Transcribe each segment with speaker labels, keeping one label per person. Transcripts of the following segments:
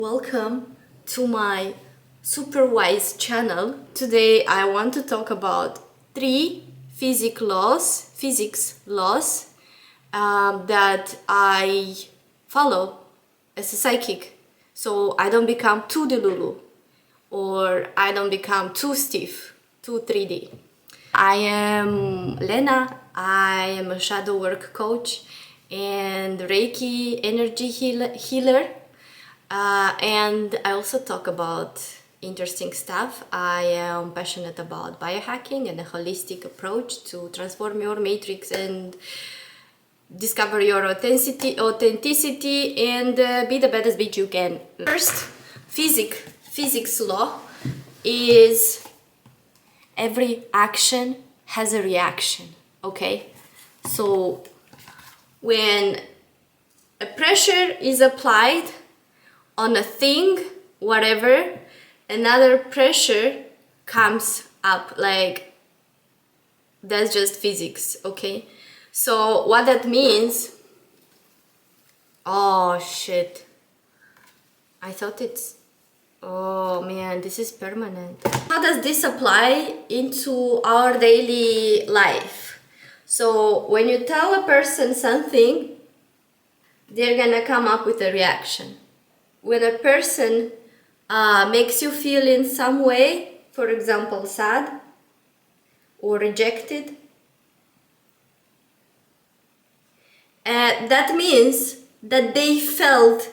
Speaker 1: Welcome to my supervised channel. Today I want to talk about three physics laws that I follow as a psychic, so I don't become too delulu or I don't become too stiff, too 3D. I am Lena. I am a shadow work coach and reiki energy healer. And I also talk about interesting stuff. I am passionate about biohacking and a holistic approach to transform your matrix and discover your authenticity and be the baddest bitch you can. First, physics law is every action has a reaction, okay? So when a pressure is applied on a thing, whatever, another pressure comes up, like that's just physics, okay? So what that means, oh shit, I thought it's, oh man, this is permanent. How does this apply into our daily life? So when you tell a person something, they're gonna come up with a reaction. When a person makes you feel in some way, for example, sad or rejected, that means that they felt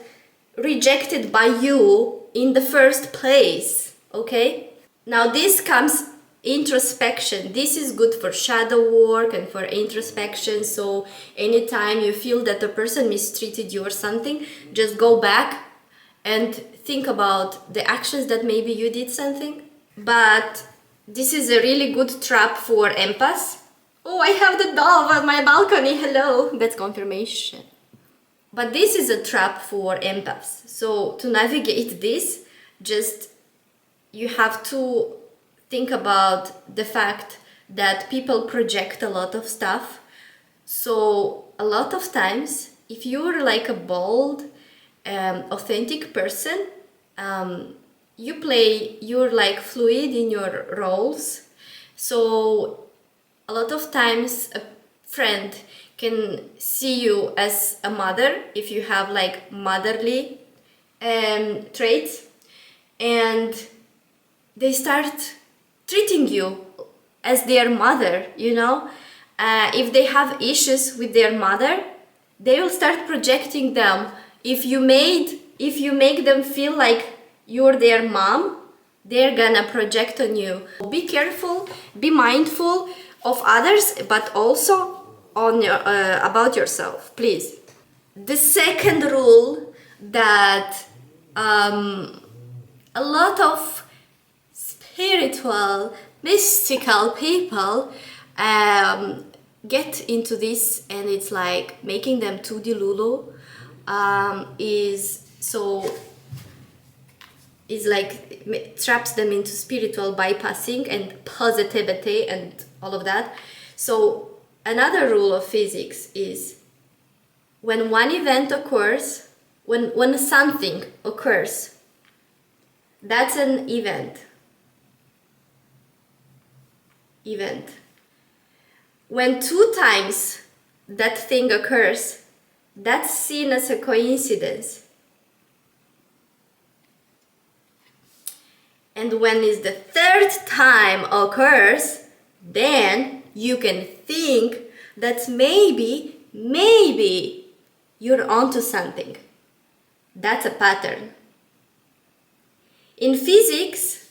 Speaker 1: rejected by you in the first place, okay? Now this comes introspection. This is good for shadow work and for introspection. So anytime you feel that a person mistreated you or something, just go back and think about the actions that maybe you did something. But this is a really good trap for empaths. Oh, I have the dove on my balcony, hello. That's confirmation. But this is a trap for empaths. So to navigate this, just you have to think about the fact that people project a lot of stuff. So a lot of times, if you're like a bold, authentic person, you're like fluid in your roles. So a lot of times a friend can see you as a mother if you have like motherly traits, and they start treating you as their mother, you know. If they have issues with their mother, they will start projecting them. If you make them feel like you're their mom, they're gonna project on you. Be careful, be mindful of others, but also on your, about yourself, please. The second rule that a lot of spiritual, mystical people get into this, and it's like making them too delulu, is like traps them into spiritual bypassing and positivity and all of that. So another rule of physics is when one event occurs, when something occurs, that's an event. When two times that thing occurs, that's seen as a coincidence. And when is the third time occurs, then you can think that maybe you're onto something. That's a pattern. In physics,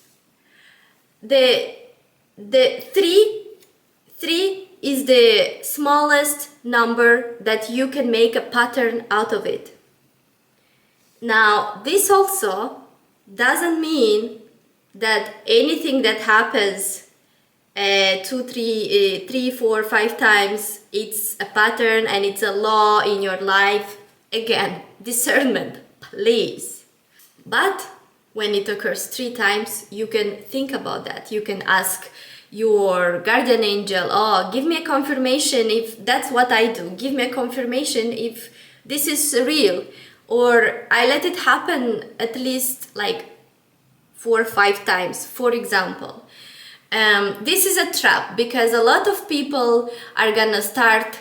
Speaker 1: the three is the smallest number that you can make a pattern out of it. Now, this also doesn't mean that anything that happens 2, 3, 4, 5 times, it's a pattern and it's a law in your life. Again, discernment, please. But when it occurs 3 times, you can think about that. You can ask your guardian angel, oh, give me a confirmation if that's what I do. Give me a confirmation if this is real. or I let it happen at least like 4 or 5 times. For example, this is a trap because a lot of people are gonna start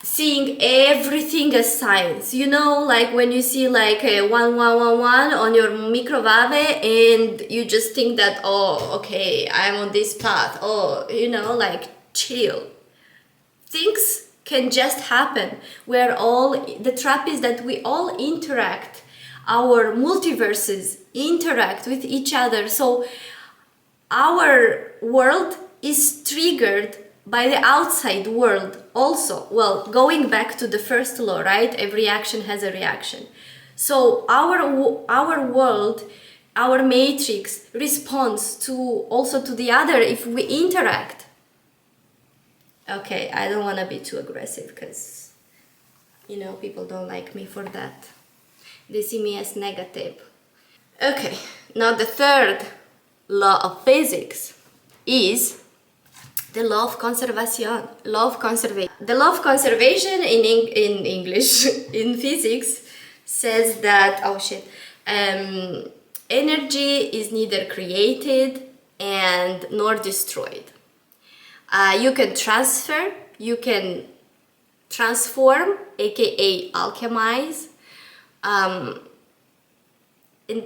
Speaker 1: seeing everything as science, you know, like when you see like a 1111 on your microwave and you just think that, oh, okay, I'm on this path, oh, you know, like chill. Things can just happen. The trap is that we all interact, our multiverses interact with each other, so our world is triggered by the outside world also. Well, going back to the first law, right? Every action has a reaction. So our world, our matrix responds to also to the other if we interact. Okay, I don't want to be too aggressive because, you know, people don't like me for that. They see me as negative. Okay, now the third law of physics is the law of conservation. Law of conservation. The law of conservation in English, in physics, says that, oh shit, energy is neither created and nor destroyed. You can transfer, you can transform, aka alchemize. And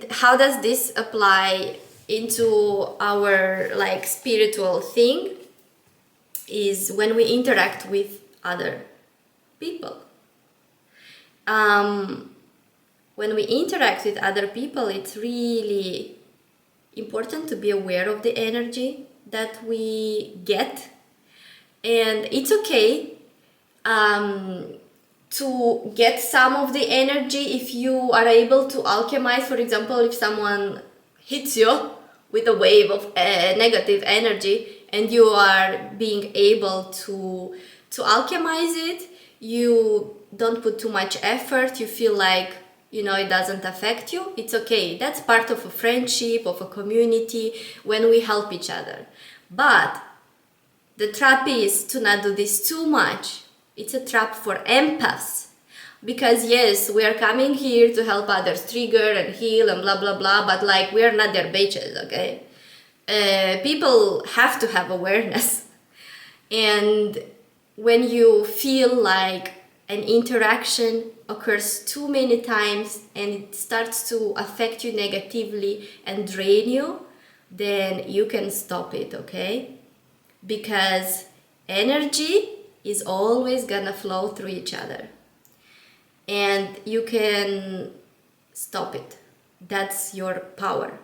Speaker 1: how does this apply into our like spiritual thing? Is when we interact with other people. When we interact with other people, it's really important to be aware of the energy that we get, and it's okay to get some of the energy if you are able to alchemize. For example, if someone hits you with a wave of negative energy and you are being able to alchemize it, you don't put too much effort, you feel like, you know, it doesn't affect you, it's okay. That's part of a friendship, of a community, when we help each other. But the trap is to not do this too much. It's a trap for empaths. Because yes, we are coming here to help others trigger and heal and blah blah blah, but like, we are not their bitches, okay? People have to have awareness. And when you feel like an interaction occurs too many times and it starts to affect you negatively and drain you, then you can stop it, okay? Because energy is always gonna flow through each other. And you can stop it. That's your power.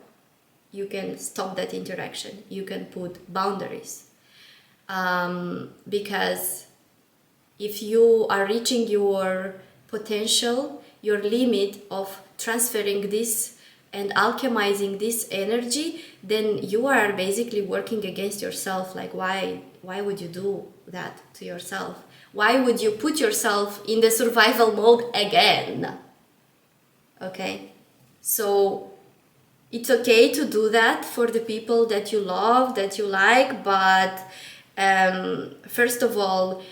Speaker 1: You can stop that interaction. You can put boundaries. Because if you are reaching your potential, your limit of transferring this and alchemizing this energy, then you are basically working against yourself. Like, why would you do that to yourself? Why would you put yourself in the survival mode again? Okay, so it's okay to do that for the people that you love, that you like, but first of all,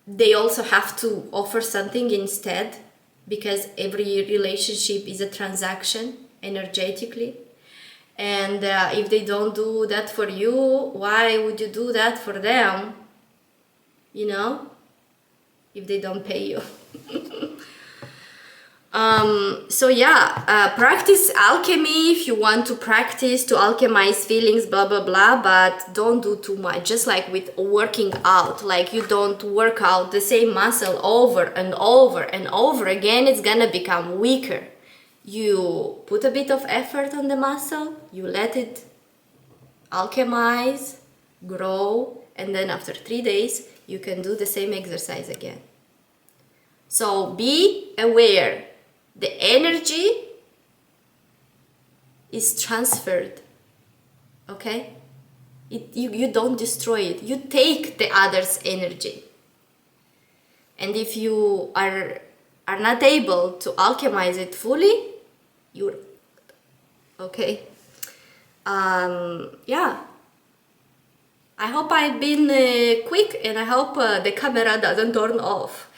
Speaker 1: they also have to offer something instead, because every relationship is a transaction energetically. And if they don't do that for you, why would you do that for them? You know, if they don't pay you. So yeah, practice alchemy if you want to practice to alchemize feelings, blah blah blah, but don't do too much. Just like with working out, like you don't work out the same muscle over and over and over again, it's gonna become weaker. You put a bit of effort on the muscle, you let it alchemize, grow, and then after 3 days you can do the same exercise again. So be aware. The energy is transferred, okay? You don't destroy it. You take the other's energy. And if you are not able to alchemize it fully, you're okay. Yeah. I hope I've been quick, and I hope the camera doesn't turn off.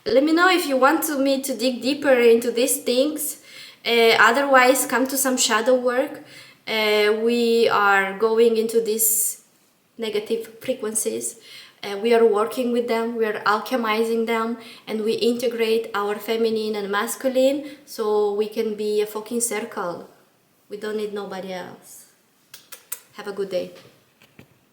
Speaker 1: Let me know if you want me to dig deeper into these things. Otherwise, come to some shadow work. We are going into these negative frequencies. We are working with them, we are alchemizing them, and we integrate our feminine and masculine so we can be a fucking circle. We don't need nobody else. Have a good day.